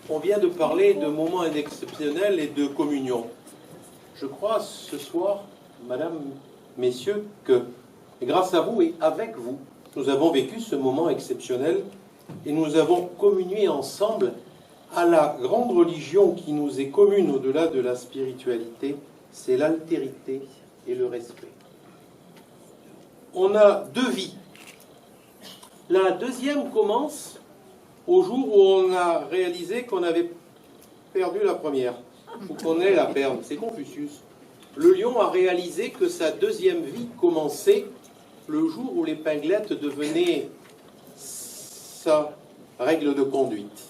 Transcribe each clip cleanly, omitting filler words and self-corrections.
On vient de parler de moments exceptionnels et de communion. Je crois ce soir, Madame, Messieurs, que grâce à vous et avec vous, nous avons vécu ce moment exceptionnel et nous avons communié ensemble à la grande religion qui nous est commune au-delà de la spiritualité, c'est l'altérité et le respect. On a deux vies. La deuxième commence au jour où on a réalisé qu'on avait perdu la première, ou qu'on allait la perdre. C'est Confucius. Le lion a réalisé que sa deuxième vie commençait le jour où l'épinglette devenait sa règle de conduite.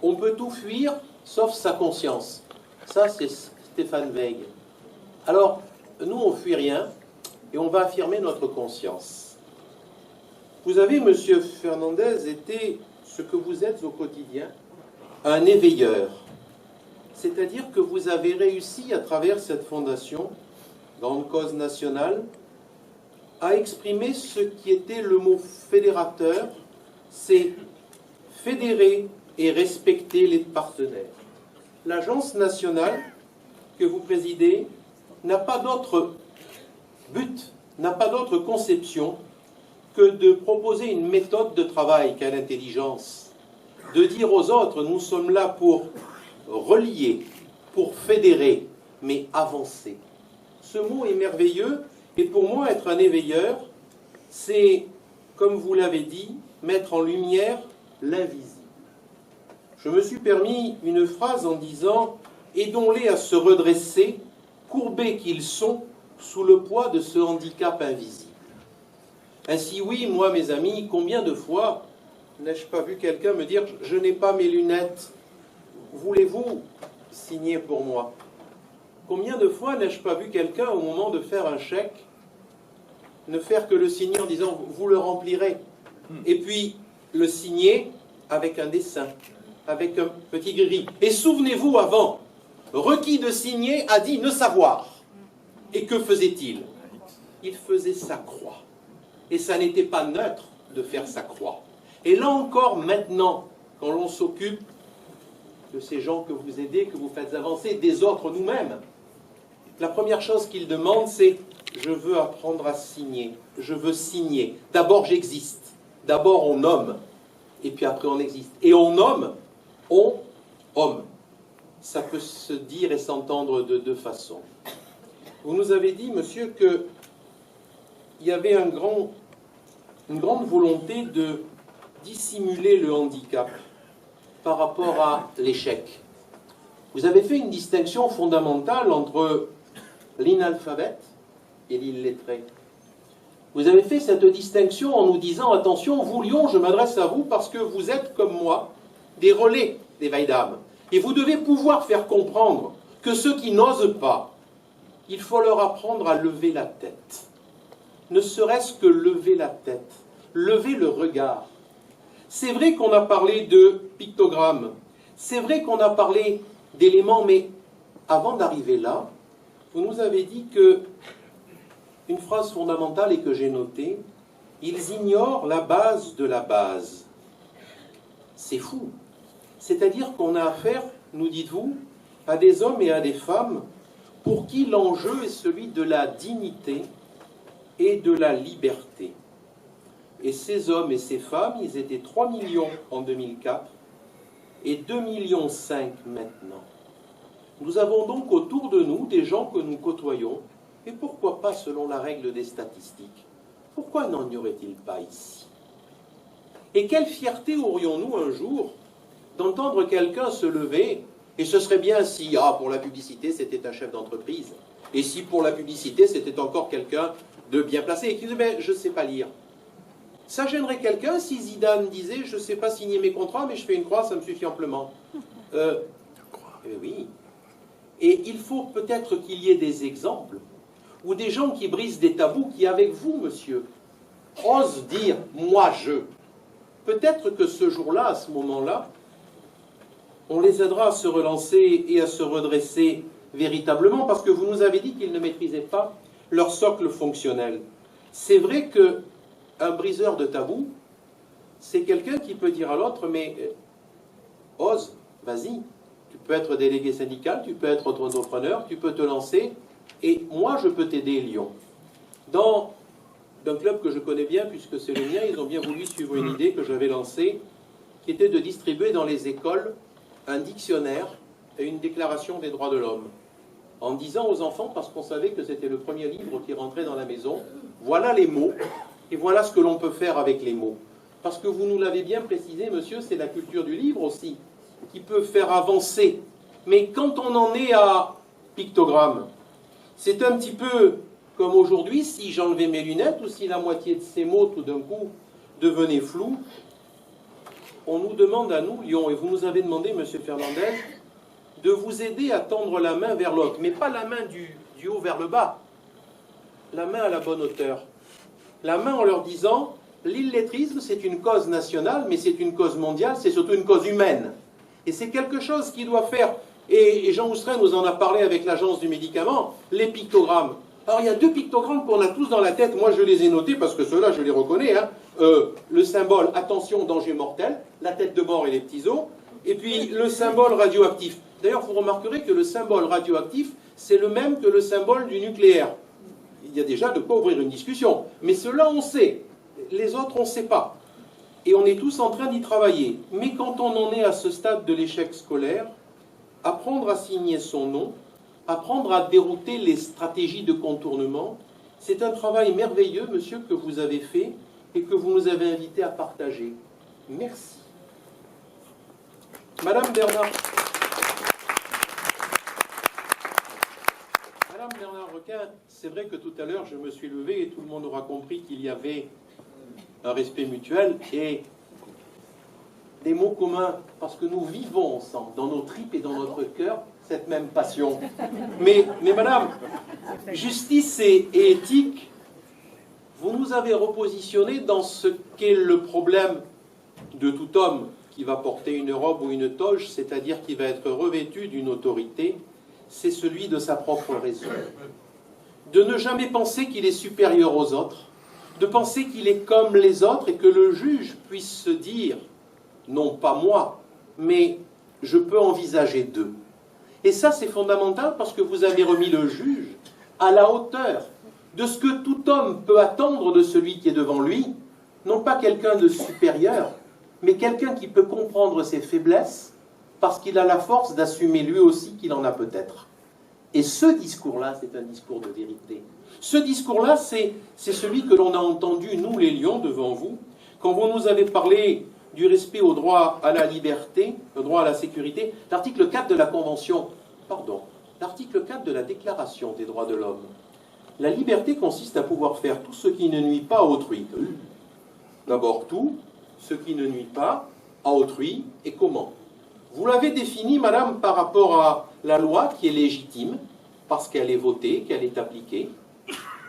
On peut tout fuir, sauf sa conscience. Ça, c'est Stéphane Zweig. Alors, nous, on ne fuit rien, et on va affirmer notre conscience. Vous avez, Monsieur Fernandez, été ce que vous êtes au quotidien, un éveilleur. C'est-à-dire que vous avez réussi, à travers cette fondation, grande cause nationale, à exprimer ce qui était le mot fédérateur, c'est fédérer et respecter les partenaires. L'agence nationale que vous présidez n'a pas d'autre but, n'a pas d'autre conception que de proposer une méthode de travail qu'a l'intelligence, de dire aux autres, nous sommes là pour relier, pour fédérer, mais avancer. Ce mot est merveilleux, et pour moi, être un éveilleur, c'est, comme vous l'avez dit, mettre en lumière l'invisible. Je me suis permis une phrase en disant « Aidons-les à se redresser, courbés qu'ils sont, sous le poids de ce handicap invisible. » Ainsi, oui, moi, mes amis, combien de fois n'ai-je pas vu quelqu'un me dire « Je n'ai pas mes lunettes, voulez-vous signer pour moi ?» Combien de fois n'ai-je pas vu quelqu'un, au moment de faire un chèque, ne faire que le signer en disant « Vous le remplirez » et puis le signer avec un dessin, avec un petit gris. Et souvenez-vous, avant, requis de signer a dit « Ne savoir ». Et que faisait-il? Il faisait sa croix. Et ça n'était pas neutre de faire sa croix. Et là encore, maintenant, quand l'on s'occupe de ces gens que vous aidez, que vous faites avancer, des autres nous-mêmes, la première chose qu'ils demandent, c'est « Je veux apprendre à signer, je veux signer. D'abord, j'existe. D'abord, on nomme. Et puis après, on existe. Et on nomme, on, homme. » Ça peut se dire et s'entendre de deux façons. Vous nous avez dit, monsieur, que il y avait une grande volonté de dissimuler le handicap par rapport à l'échec. Vous avez fait une distinction fondamentale entre l'inalphabète et l'illettré. Vous avez fait cette distinction en nous disant, attention, vous Lyon, je m'adresse à vous parce que vous êtes, comme moi, des relais d'éveil d'âme. Et vous devez pouvoir faire comprendre que ceux qui n'osent pas, il faut leur apprendre à lever la tête. Ne serait-ce que lever la tête, lever le regard. C'est vrai qu'on a parlé de pictogrammes, c'est vrai qu'on a parlé d'éléments, mais avant d'arriver là, vous nous avez dit que, une phrase fondamentale et que j'ai notée, ils ignorent la base de la base. C'est fou. C'est-à-dire qu'on a affaire, nous dites-vous, à des hommes et à des femmes pour qui l'enjeu est celui de la dignité et de la liberté. Et ces hommes et ces femmes, ils étaient 3 millions en 2004 et 2,5 millions maintenant. Nous avons donc autour de nous des gens que nous côtoyons, et pourquoi pas selon la règle des statistiques? Pourquoi n'en y aurait-il pas ici? Et quelle fierté aurions-nous un jour d'entendre quelqu'un se lever, et ce serait bien si, pour la publicité, c'était un chef d'entreprise, et si pour la publicité, c'était encore quelqu'un de bien placé, et qui disait, mais je ne sais pas lire. Ça gênerait quelqu'un si Zidane disait, je ne sais pas signer mes contrats, mais je fais une croix, ça me suffit amplement. Oui. Et il faut peut-être qu'il y ait des exemples, ou des gens qui brisent des tabous, qui avec vous, monsieur, osent dire, moi je. Peut-être que ce jour-là, à ce moment-là, on les aidera à se relancer et à se redresser véritablement, parce que vous nous avez dit qu'ils ne maîtrisaient pas leur socle fonctionnel. C'est vrai qu'un briseur de tabou, c'est quelqu'un qui peut dire à l'autre, mais ose, vas-y. Tu peux être délégué syndical, tu peux être entrepreneur, tu peux te lancer. Et moi, je peux t'aider, Lyon. Dans un club que je connais bien, puisque c'est le mien, ils ont bien voulu suivre une idée que j'avais lancée, qui était de distribuer dans les écoles un dictionnaire et une déclaration des droits de l'homme. En disant aux enfants, parce qu'on savait que c'était le premier livre qui rentrait dans la maison, voilà les mots, et voilà ce que l'on peut faire avec les mots. Parce que vous nous l'avez bien précisé, monsieur, c'est la culture du livre aussi, qui peut faire avancer. Mais quand on en est à pictogramme, c'est un petit peu comme aujourd'hui, si j'enlevais mes lunettes, ou si la moitié de ces mots, tout d'un coup, devenaient flous, on nous demande à nous, Lyon, et vous nous avez demandé, monsieur Fernandez, de vous aider à tendre la main vers l'autre, mais pas la main du haut vers le bas, la main à la bonne hauteur. La main en leur disant, l'illettrisme c'est une cause nationale, mais c'est une cause mondiale, c'est surtout une cause humaine. Et c'est quelque chose qui doit faire, et Jean Oustrin nous en a parlé avec l'agence du médicament, les pictogrammes. Alors il y a 2 pictogrammes qu'on a tous dans la tête, moi je les ai notés parce que ceux-là je les reconnais, hein. Le symbole attention danger mortel, la tête de mort et les petits os, et puis le symbole radioactif. D'ailleurs vous remarquerez que le symbole radioactif c'est le même que le symbole du nucléaire. Il y a déjà de quoi ouvrir une discussion, mais ceux-là on sait, les autres on ne sait pas. Et on est tous en train d'y travailler. Mais quand on en est à ce stade de l'échec scolaire, apprendre à signer son nom, apprendre à dérouter les stratégies de contournement, c'est un travail merveilleux, monsieur, que vous avez fait et que vous nous avez invités à partager. Merci. Madame Bernard Requin, c'est vrai que tout à l'heure, je me suis levé et tout le monde aura compris qu'il y avait un respect mutuel et des mots communs, parce que nous vivons ensemble, dans nos tripes et dans notre cœur, cette même passion. Mais madame, justice et éthique, vous nous avez repositionné dans ce qu'est le problème de tout homme qui va porter une robe ou une toge, c'est-à-dire qui va être revêtu d'une autorité, c'est celui de sa propre raison. De ne jamais penser qu'il est supérieur aux autres, de penser qu'il est comme les autres et que le juge puisse se dire, non pas moi, mais je peux envisager d'eux. Et ça c'est fondamental parce que vous avez remis le juge à la hauteur de ce que tout homme peut attendre de celui qui est devant lui, non pas quelqu'un de supérieur, mais quelqu'un qui peut comprendre ses faiblesses parce qu'il a la force d'assumer lui aussi qu'il en a peut-être. Et ce discours-là, c'est un discours de vérité. Ce discours-là, c'est celui que l'on a entendu, nous les lions, devant vous, quand vous nous avez parlé du respect au droit à la liberté, le droit à la sécurité, l'article 4 de la Convention, l'article 4 de la Déclaration des droits de l'homme. La liberté consiste à pouvoir faire tout ce qui ne nuit pas à autrui. D'abord tout, ce qui ne nuit pas à autrui, et comment? Vous l'avez défini, madame, par rapport à la loi qui est légitime, parce qu'elle est votée, qu'elle est appliquée.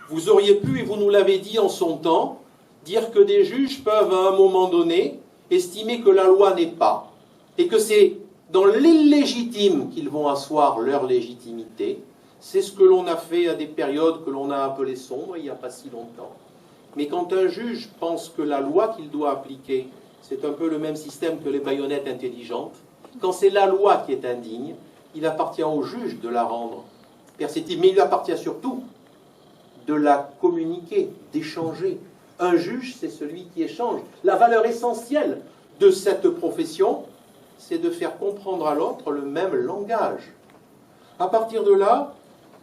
Vous auriez pu, et vous nous l'avez dit en son temps, dire que des juges peuvent à un moment donné estimer que la loi n'est pas, et que c'est dans l'illégitime qu'ils vont asseoir leur légitimité. C'est ce que l'on a fait à des périodes que l'on a appelées sombres, il n'y a pas si longtemps. Mais quand un juge pense que la loi qu'il doit appliquer, c'est un peu le même système que les baïonnettes intelligentes, quand c'est la loi qui est indigne, il appartient au juge de la rendre perceptible, mais il appartient surtout de la communiquer, d'échanger. Un juge, c'est celui qui échange. La valeur essentielle de cette profession, c'est de faire comprendre à l'autre le même langage. À partir de là,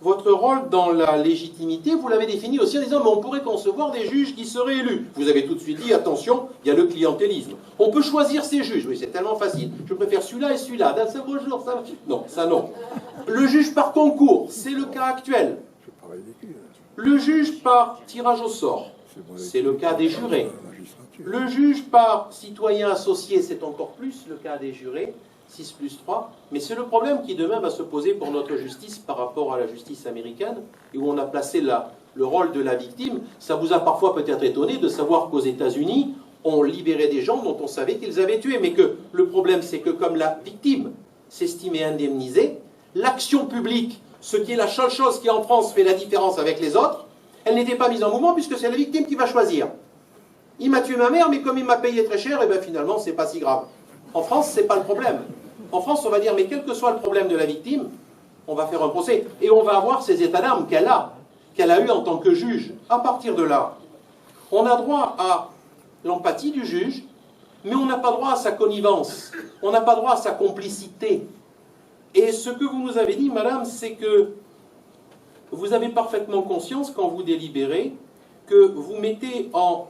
votre rôle dans la légitimité, vous l'avez défini aussi en disant mais on pourrait concevoir des juges qui seraient élus. Vous avez tout de suite dit, attention, il y a le clientélisme. On peut choisir ses juges. Oui, c'est tellement facile. Je préfère celui-là et celui-là. D'un seul jour, ça... Non, ça non. Le juge par concours, c'est le cas actuel. Le juge par tirage au sort, c'est le cas des jurés. Le juge par citoyen associé, c'est encore plus le cas des jurés. 6 plus 3, mais c'est le problème qui demain va se poser pour notre justice par rapport à la justice américaine, et où on a placé le rôle de la victime. Ça vous a parfois peut-être étonné de savoir qu'aux États-Unis, on libérait des gens dont on savait qu'ils avaient tué, mais que le problème c'est que comme la victime s'estimait indemnisée, l'action publique, ce qui est la seule chose qui en France fait la différence avec les autres, elle n'était pas mise en mouvement puisque c'est la victime qui va choisir. Il m'a tué ma mère, mais comme il m'a payé très cher, et bien finalement c'est pas si grave. En France, ce n'est pas le problème. En France, on va dire, mais quel que soit le problème de la victime, on va faire un procès. Et on va avoir ces états d'âme qu'elle a eu en tant que juge. À partir de là, on a droit à l'empathie du juge, mais on n'a pas droit à sa connivence. On n'a pas droit à sa complicité. Et ce que vous nous avez dit, madame, c'est que vous avez parfaitement conscience, quand vous délibérez, que vous mettez en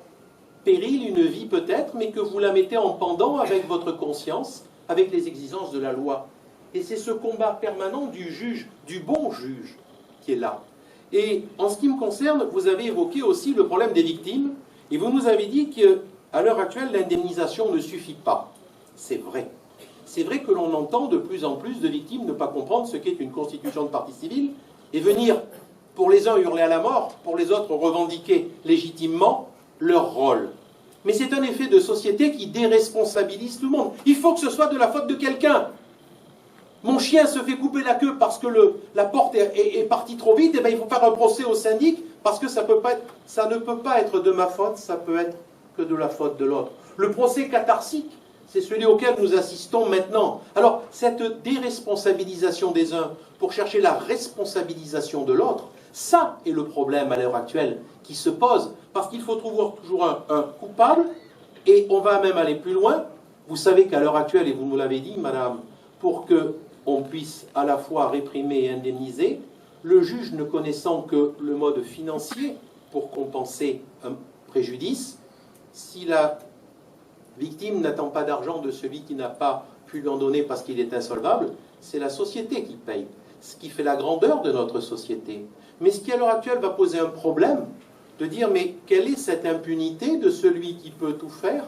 péril une vie peut-être, mais que vous la mettez en pendant avec votre conscience, avec les exigences de la loi. Et c'est ce combat permanent du juge, du bon juge, qui est là. Et en ce qui me concerne, vous avez évoqué aussi le problème des victimes, et vous nous avez dit qu'à l'heure actuelle, l'indemnisation ne suffit pas. C'est vrai. C'est vrai que l'on entend de plus en plus de victimes ne pas comprendre ce qu'est une constitution de partie civile, et venir, pour les uns, hurler à la mort, pour les autres, revendiquer légitimement leur rôle. Mais c'est un effet de société qui déresponsabilise tout le monde. Il faut que ce soit de la faute de quelqu'un. Mon chien se fait couper la queue parce que la porte est partie trop vite, et bien il faut faire un procès au syndic parce que ça ne peut pas être de ma faute, ça peut être que de la faute de l'autre. Le procès catharsique, c'est celui auquel nous assistons maintenant. Alors, cette déresponsabilisation des uns pour chercher la responsabilisation de l'autre, ça est le problème à l'heure actuelle qui se pose, parce qu'il faut trouver toujours un coupable, et on va même aller plus loin. Vous savez qu'à l'heure actuelle, et vous nous l'avez dit, madame, pour qu'on puisse à la fois réprimer et indemniser, le juge ne connaissant que le mode financier pour compenser un préjudice, si la victime n'attend pas d'argent de celui qui n'a pas pu lui en donner parce qu'il est insolvable, c'est la société qui paye. Ce qui fait la grandeur de notre société. Mais ce qui à l'heure actuelle va poser un problème, de dire mais quelle est cette impunité de celui qui peut tout faire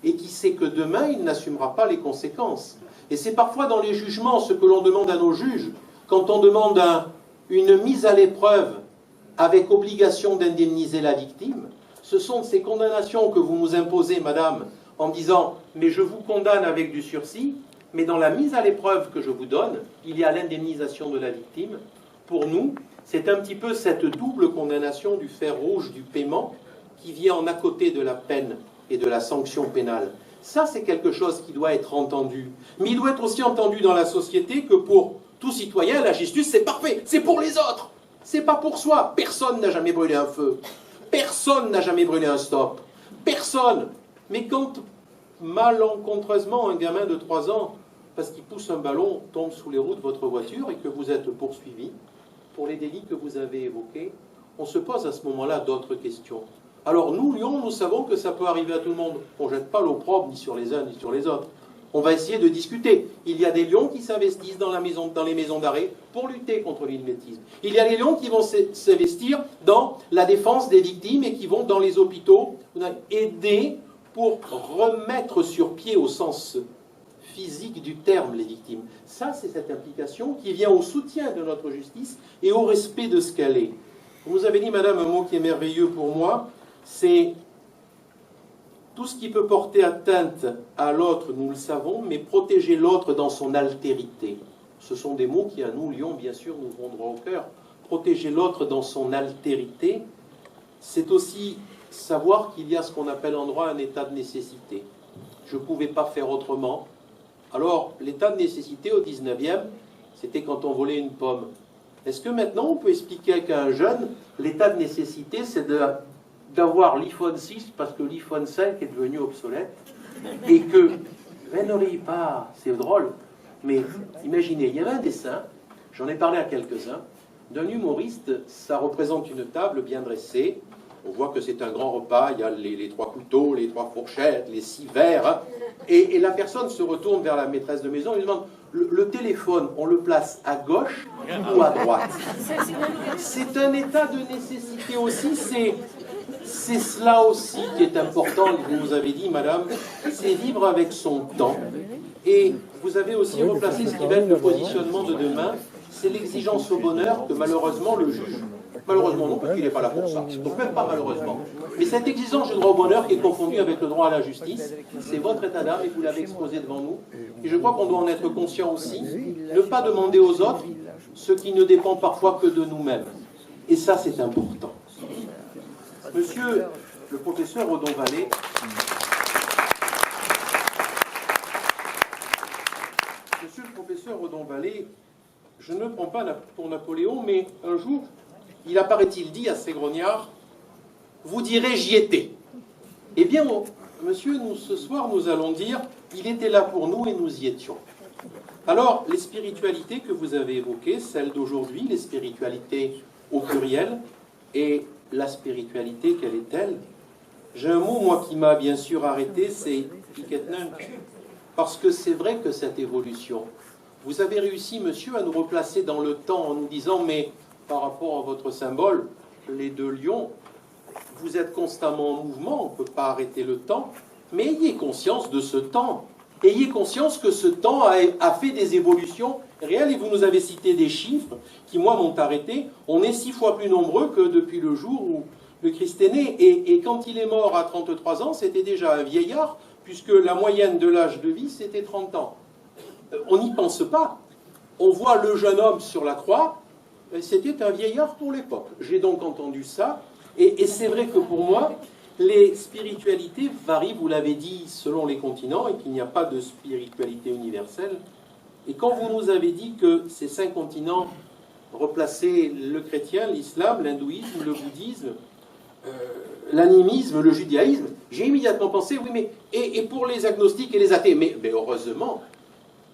et qui sait que demain il n'assumera pas les conséquences. Et c'est parfois dans les jugements ce que l'on demande à nos juges, quand on demande une mise à l'épreuve avec obligation d'indemniser la victime, ce sont ces condamnations que vous nous imposez, madame, en disant « mais je vous condamne avec du sursis », mais dans la mise à l'épreuve que je vous donne, il y a l'indemnisation de la victime. Pour nous, c'est un petit peu cette double condamnation du fer rouge du paiement qui vient en à côté de la peine et de la sanction pénale. Ça, c'est quelque chose qui doit être entendu. Mais il doit être aussi entendu dans la société que pour tout citoyen, la justice, c'est parfait. C'est pour les autres. C'est pas pour soi. Personne n'a jamais brûlé un feu. Personne n'a jamais brûlé un stop. Personne. Mais quand, malencontreusement, un gamin de 3 ans, parce qu'il pousse un ballon, tombe sous les roues de votre voiture et que vous êtes poursuivi pour les délits que vous avez évoqués, on se pose à ce moment-là d'autres questions. Alors nous, Lyon, nous savons que ça peut arriver à tout le monde. On ne jette pas l'opprobre ni sur les uns ni sur les autres. On va essayer de discuter. Il y a des lions qui s'investissent dans les maisons d'arrêt pour lutter contre l'illettrisme. Il y a des lions qui vont s'investir dans la défense des victimes et qui vont dans les hôpitaux aider pour remettre sur pied au sens physique du terme les victimes. Ça, c'est cette implication qui vient au soutien de notre justice et au respect de ce qu'elle est. Vous nous avez dit, madame, un mot qui est merveilleux pour moi, c'est tout ce qui peut porter atteinte à l'autre, nous le savons, mais protéger l'autre dans son altérité. Ce sont des mots qui, à nous, Lyon, bien sûr, nous vont droit au cœur. Protéger l'autre dans son altérité, c'est aussi savoir qu'il y a ce qu'on appelle en droit un état de nécessité. Je ne pouvais pas faire autrement. Alors, l'état de nécessité au 19e, c'était quand on volait une pomme. Est-ce que maintenant, on peut expliquer qu'à un jeune, l'état de nécessité, c'est d'avoir l'iPhone 6 parce que l'iPhone 5 est devenu obsolète et que, ben ne riez pas, c'est drôle, mais imaginez, il y avait un dessin, j'en ai parlé à quelques-uns, d'un humoriste, ça représente une table bien dressée, on voit que c'est un grand repas, il y a les 3 couteaux, les 3 fourchettes, les 6 verres, hein, et la personne se retourne vers la maîtresse de maison et lui demande le téléphone, on le place à gauche ou à droite? C'est un état de nécessité aussi, c'est cela aussi qui est important, vous nous avez dit, madame, c'est vivre avec son temps. Et vous avez aussi replacé ce qui va être le positionnement de demain, c'est l'exigence au bonheur que malheureusement le juge, malheureusement non, parce qu'il n'est pas là pour ça, donc même pas malheureusement, mais cette exigence du droit au bonheur qui est confondue avec le droit à la justice, c'est votre état d'âme et vous l'avez exposé devant nous. Et je crois qu'on doit en être conscient aussi, ne pas demander aux autres ce qui ne dépend parfois que de nous-mêmes. Et ça, c'est important. Monsieur le professeur Odon Vallée, Monsieur Redon-Vallée, je ne me prends pas pour Napoléon, mais un jour, il a, paraît-il, dit à ses grognards, vous direz j'y étais. Eh bien, monsieur, nous, ce soir, nous allons dire, il était là pour nous et nous y étions. Alors, les spiritualités que vous avez évoquées, celles d'aujourd'hui, les spiritualités au pluriel, et la spiritualité, quelle est-elle? J'ai un mot, moi, qui m'a bien sûr arrêté, c'est Iketnunk. Parce que c'est vrai que cette évolution, vous avez réussi, monsieur, à nous replacer dans le temps en nous disant, mais par rapport à votre symbole, les deux lions, vous êtes constamment en mouvement, on ne peut pas arrêter le temps, mais ayez conscience de ce temps. Ayez conscience que ce temps a fait des évolutions réelles, et vous nous avez cité des chiffres qui, moi, m'ont arrêté. On est 6 fois plus nombreux que depuis le jour où le Christ est né. Et quand il est mort à 33 ans, c'était déjà un vieillard, puisque la moyenne de l'âge de vie, c'était 30 ans. On n'y pense pas. On voit le jeune homme sur la croix, c'était un vieillard pour l'époque. J'ai donc entendu ça, et c'est vrai que pour moi, les spiritualités varient, vous l'avez dit, selon les continents, et qu'il n'y a pas de spiritualité universelle. Et quand vous nous avez dit que ces 5 continents replaçaient le chrétien, l'islam, l'hindouisme, le bouddhisme, l'animisme, le judaïsme, j'ai immédiatement pensé, oui, mais et pour les agnostiques et les athées, mais heureusement,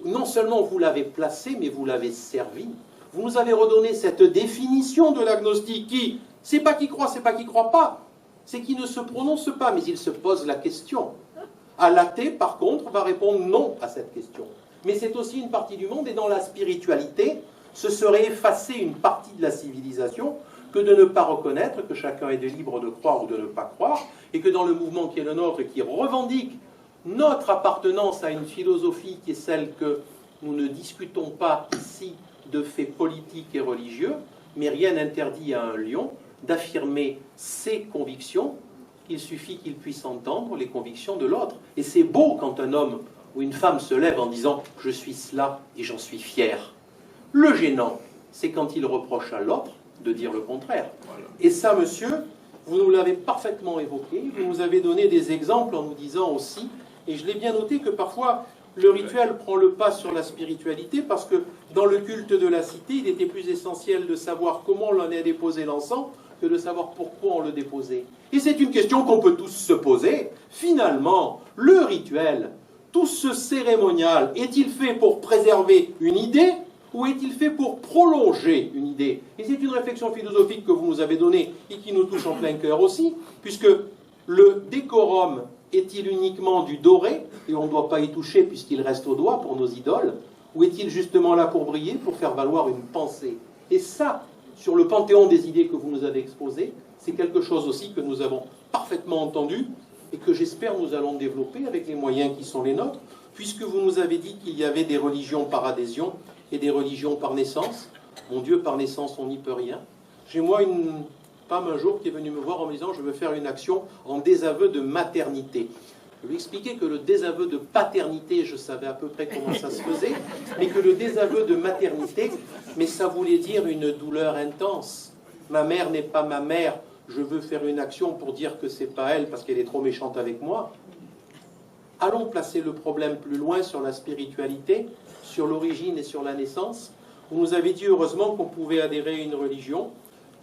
non seulement vous l'avez placé, mais vous l'avez servi. Vous nous avez redonné cette définition de l'agnostique qui, c'est pas qui croit, c'est pas qui croit pas, c'est qui ne se prononce pas, mais il se pose la question. À l'athée, par contre, va répondre non à cette question. Mais c'est aussi une partie du monde, et dans la spiritualité, ce serait effacer une partie de la civilisation que de ne pas reconnaître que chacun est libre de croire ou de ne pas croire, et que dans le mouvement qui est le nôtre, qui revendique notre appartenance à une philosophie qui est celle que nous ne discutons pas ici de faits politiques et religieux, mais rien n'interdit à un lion d'affirmer ses convictions, il suffit qu'il puisse entendre les convictions de l'autre. Et c'est beau quand un homme ou une femme se lève en disant « je suis cela et j'en suis fier ». Le gênant, c'est quand il reproche à l'autre de dire le contraire. Et ça, monsieur, vous nous l'avez parfaitement évoqué, vous nous avez donné des exemples en nous disant aussi, et je l'ai bien noté, que parfois le rituel prend le pas sur la spiritualité, parce que dans le culte de la cité, il était plus essentiel de savoir comment on a déposé l'encens que de savoir pourquoi on le déposait. Et c'est une question qu'on peut tous se poser. Finalement, le rituel, tout ce cérémonial, est-il fait pour préserver une idée ou est-il fait pour prolonger une idée? Et c'est une réflexion philosophique que vous nous avez donnée et qui nous touche en plein cœur aussi, puisque le décorum est-il uniquement du doré, et on ne doit pas y toucher puisqu'il reste au doigt pour nos idoles, ou est-il justement là pour briller, pour faire valoir une pensée? Et ça, sur le panthéon des idées que vous nous avez exposées, c'est quelque chose aussi que nous avons parfaitement entendu et que j'espère nous allons développer avec les moyens qui sont les nôtres, puisque vous nous avez dit qu'il y avait des religions par adhésion et des religions par naissance. Mon Dieu, par naissance, on n'y peut rien. J'ai moi une femme un jour qui est venue me voir en me disant « je veux faire une action en désaveu de maternité ». Je lui ai expliqué que le désaveu de paternité, je savais à peu près comment ça se faisait, mais que le désaveu de maternité, mais ça voulait dire une douleur intense. Ma mère n'est pas ma mère, je veux faire une action pour dire que c'est pas elle parce qu'elle est trop méchante avec moi. Allons placer le problème plus loin sur la spiritualité, sur l'origine et sur la naissance. Vous nous avez dit heureusement qu'on pouvait adhérer à une religion,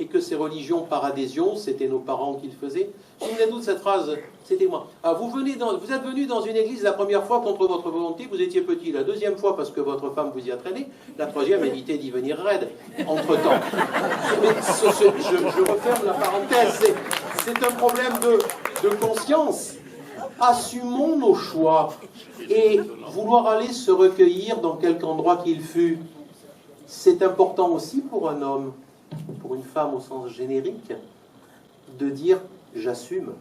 et que ces religions par adhésion, c'était nos parents qui le faisaient. Souvenez-vous de cette phrase, c'était moi. Ah, vous êtes venu dans une église la première fois contre votre volonté, vous étiez petit. La deuxième fois parce que votre femme vous y a traîné. La troisième, évitez d'y venir raide, entre-temps. Je referme la parenthèse. C'est un problème de conscience. Assumons nos choix. Et vouloir aller se recueillir dans quelque endroit qu'il fût, c'est important aussi pour un homme, pour une femme au sens générique, de dire « j'assume,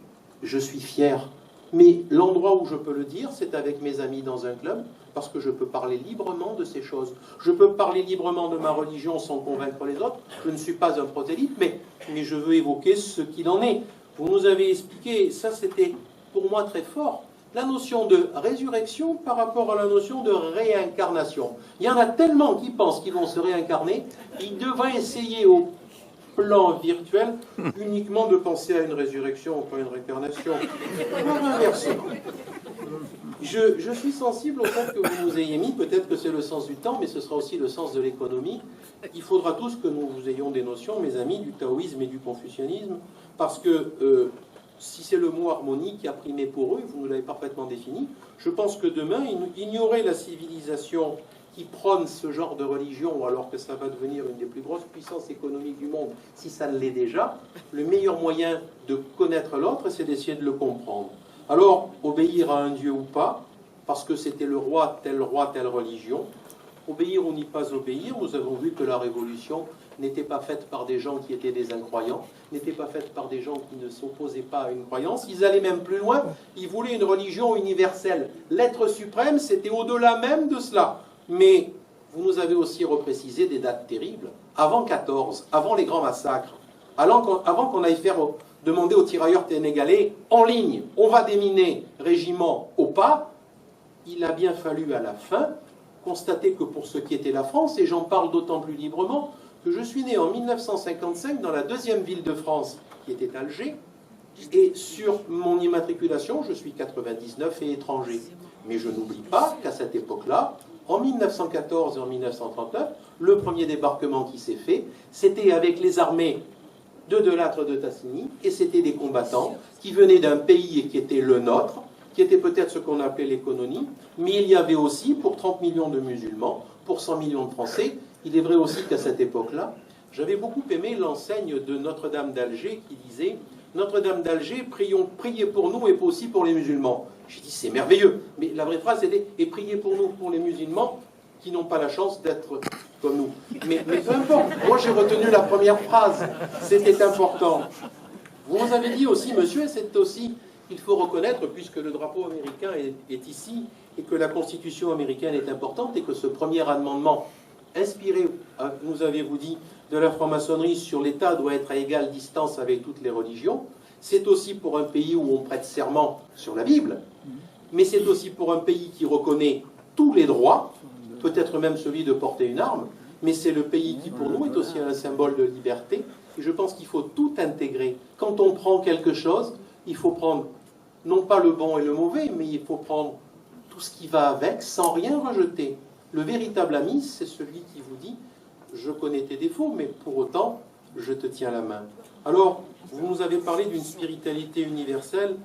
je suis fier ». Mais l'endroit où je peux le dire, c'est avec mes amis dans un club, parce que je peux parler librement de ces choses. Je peux parler librement de ma religion sans convaincre les autres. Je ne suis pas un prosélyte, mais je veux évoquer ce qu'il en est. Vous nous avez expliqué, ça c'était pour moi très fort, la notion de résurrection par rapport à la notion de réincarnation. Il y en a tellement qui pensent qu'ils vont se réincarner, ils devraient essayer au plan virtuel uniquement de penser à une résurrection ou pas une réincarnation. Inversement. Je suis sensible au fait que vous nous ayez mis, peut-être que c'est le sens du temps, mais ce sera aussi le sens de l'économie. Il faudra tous que nous ayons des notions, mes amis, du taoïsme et du confucianisme, parce que si c'est le mot harmonie qui a primé pour eux, vous nous l'avez parfaitement défini, je pense que demain, il y aurait la civilisation qui prône ce genre de religion, alors que ça va devenir une des plus grosses puissances économiques du monde, si ça ne l'est déjà. Le meilleur moyen de connaître l'autre, c'est d'essayer de le comprendre. Alors, obéir à un Dieu ou pas, parce que c'était le roi, telle religion, obéir ou n'y pas obéir, nous avons vu que la révolution n'était pas faite par des gens qui étaient des incroyants, n'était pas faite par des gens qui ne s'opposaient pas à une croyance, ils allaient même plus loin, ils voulaient une religion universelle. L'être suprême, c'était au-delà même de cela. Mais vous nous avez aussi reprécisé des dates terribles, avant 14, avant les grands massacres, avant qu'on aille demander aux tirailleurs sénégalais, en ligne, on va déminer régiment au pas, il a bien fallu à la fin constater que pour ce qui était la France, et j'en parle d'autant plus librement, que je suis né en 1955 dans la deuxième ville de France, qui était Alger, et sur mon immatriculation, je suis 99 et étranger. Mais je n'oublie pas qu'à cette époque-là, en 1914 et en 1939, le premier débarquement qui s'est fait, c'était avec les armées de Delattre de Tassigny, et c'était des combattants qui venaient d'un pays qui était le nôtre, qui était peut-être ce qu'on appelait l'économie, mais il y avait aussi, pour 30 millions de musulmans, pour 100 millions de Français, il est vrai aussi qu'à cette époque-là, j'avais beaucoup aimé l'enseigne de Notre-Dame d'Alger qui disait « Notre-Dame d'Alger, priez pour nous et aussi pour les musulmans ». J'ai dit « c'est merveilleux », mais la vraie phrase c'était « et priez pour nous, pour les musulmans qui n'ont pas la chance d'être comme nous ». Mais peu importe, moi j'ai retenu la première phrase, c'était important. Vous avez dit aussi, monsieur, et c'est aussi, il faut reconnaître, puisque le drapeau américain est ici, et que la Constitution américaine est importante, et que ce premier amendement, inspiré, nous avez-vous dit, de la franc-maçonnerie sur l'État, doit être à égale distance avec toutes les religions, c'est aussi pour un pays où on prête serment sur la Bible, mais c'est aussi pour un pays qui reconnaît tous les droits, peut-être même celui de porter une arme, mais c'est le pays qui, pour nous, est aussi un symbole de liberté. Et je pense qu'il faut tout intégrer. Quand on prend quelque chose, il faut prendre non pas le bon et le mauvais, mais il faut prendre tout ce qui va avec, sans rien rejeter. Le véritable ami, c'est celui qui vous dit « je connais tes défauts, mais pour autant, je te tiens la main ». Alors, vous nous avez parlé d'une spiritualité universelle.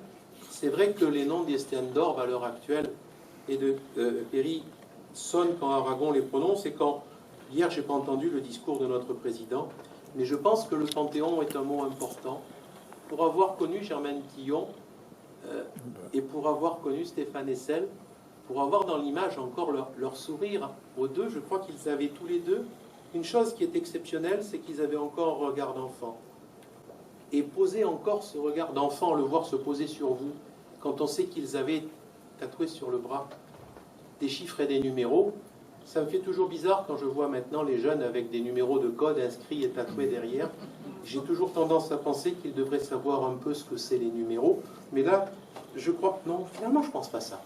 C'est vrai que les noms d'Estendorf, à l'heure actuelle, et de Péry sonnent quand Aragon les prononce, et quand, hier, je n'ai pas entendu le discours de notre président, mais je pense que le Panthéon est un mot important. Pour avoir connu Germaine Tillon, et pour avoir connu Stéphane Hessel, pour avoir dans l'image encore leur sourire aux deux, je crois qu'ils avaient tous les deux une chose qui est exceptionnelle, c'est qu'ils avaient encore un regard d'enfant. Et poser encore ce regard d'enfant, le voir se poser sur vous, quand on sait qu'ils avaient tatoué sur le bras des chiffres et des numéros, ça me fait toujours bizarre quand je vois maintenant les jeunes avec des numéros de code inscrits et tatoués derrière. J'ai toujours tendance à penser qu'ils devraient savoir un peu ce que c'est les numéros. Mais là, je crois... Non, finalement, je ne pense pas ça.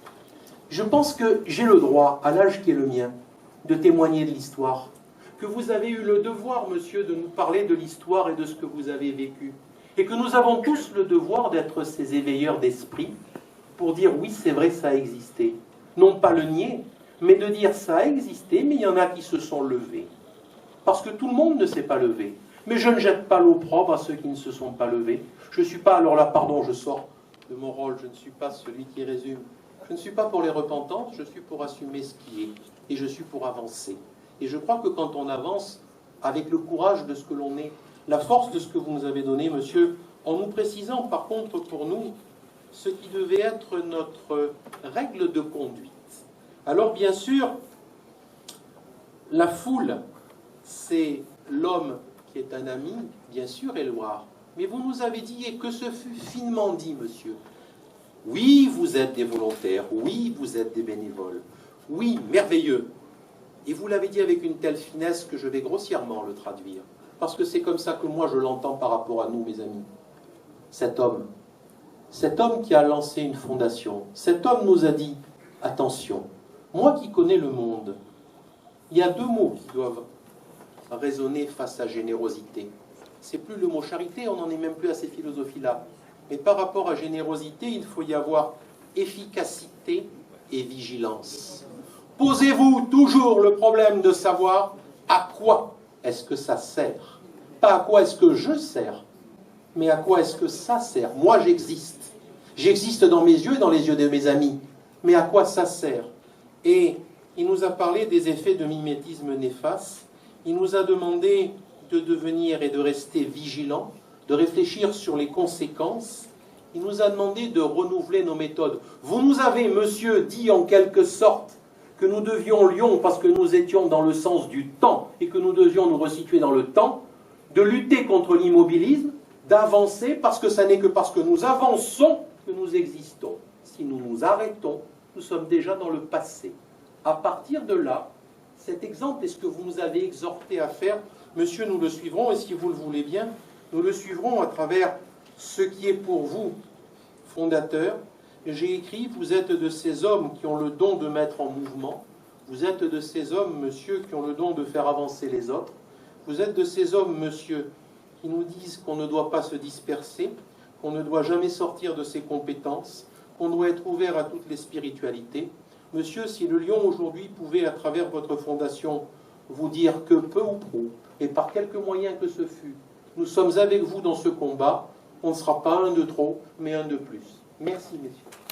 Je pense que j'ai le droit, à l'âge qui est le mien, de témoigner de l'histoire. Que vous avez eu le devoir, monsieur, de nous parler de l'histoire et de ce que vous avez vécu. Et que nous avons tous le devoir d'être ces éveilleurs d'esprit pour dire oui, c'est vrai, ça a existé. Non pas le nier, mais de dire ça a existé, mais il y en a qui se sont levés. Parce que tout le monde ne s'est pas levé. Mais je ne jette pas l'opprobre à ceux qui ne se sont pas levés. Je ne suis pas, alors là, pardon, je sors de mon rôle, je ne suis pas celui qui résume. Je ne suis pas pour les repentantes, je suis pour assumer ce qui est. Et je suis pour avancer. Et je crois que quand on avance avec le courage de ce que l'on est, la force de ce que vous nous avez donné, monsieur, en nous précisant par contre pour nous ce qui devait être notre règle de conduite. Alors bien sûr, la foule, c'est l'homme qui est un ami, bien sûr, Éluard. Mais vous nous avez dit, et que ce fut finement dit, monsieur, oui, vous êtes des volontaires, oui, vous êtes des bénévoles, oui, merveilleux. Et vous l'avez dit avec une telle finesse que je vais grossièrement le traduire. Parce que c'est comme ça que moi je l'entends par rapport à nous, mes amis. Cet homme qui a lancé une fondation, cet homme nous a dit, attention, moi qui connais le monde, il y a deux mots qui doivent résonner face à générosité. C'est plus le mot charité, on n'en est même plus à ces philosophies-là. Mais par rapport à générosité, il faut y avoir efficacité et vigilance. Posez-vous toujours le problème de savoir à quoi est-ce que ça sert. Pas à quoi est-ce que je sers, mais à quoi est-ce que ça sert. Moi, j'existe. J'existe dans mes yeux et dans les yeux de mes amis. Mais à quoi ça sert? Et il nous a parlé des effets de mimétisme néfaste. Il nous a demandé de devenir et de rester vigilants, de réfléchir sur les conséquences. Il nous a demandé de renouveler nos méthodes. Vous nous avez, monsieur, dit en quelque sorte que nous devions, Lyon, parce que nous étions dans le sens du temps et que nous devions nous resituer dans le temps, de lutter contre l'immobilisme, d'avancer, parce que ça n'est que parce que nous avançons que nous existons. Si nous nous arrêtons, nous sommes déjà dans le passé. À partir de là, cet exemple est ce que vous nous avez exhorté à faire. Monsieur, nous le suivrons, et si vous le voulez bien, nous le suivrons à travers ce qui est pour vous fondateur. J'ai écrit, vous êtes de ces hommes qui ont le don de mettre en mouvement. Vous êtes de ces hommes, monsieur, qui ont le don de faire avancer les autres. Vous êtes de ces hommes, monsieur, qui nous disent qu'on ne doit pas se disperser, qu'on ne doit jamais sortir de ses compétences, qu'on doit être ouvert à toutes les spiritualités. Monsieur, si le Lion aujourd'hui pouvait, à travers votre fondation, vous dire que peu ou prou, et par quelque moyen que ce fût, nous sommes avec vous dans ce combat, on ne sera pas un de trop, mais un de plus. Merci, messieurs.